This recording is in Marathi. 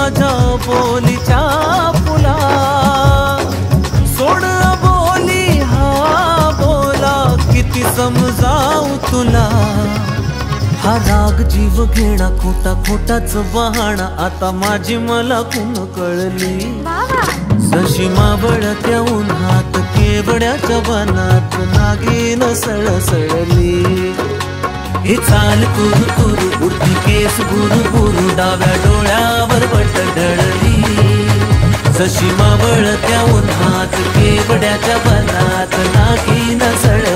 माझ्या बोलीच्या फुला, सोड बोली हा बोला, किती समजावू तुला। हा राग जीव घेणा खोटा खोटाच बहाणा, आता माझी मला खून कळली। जशी मावळत्या उन्हात केवड्याच्या बनात नागिन सळसळली। हे चाल कुरु कुरु उडती केस गुरु गुरु, डाव्या डोळ्यावर बट ढळली। जशी मावळत्या उन्हात केवड्याच्या बनात नागिन सळसळली।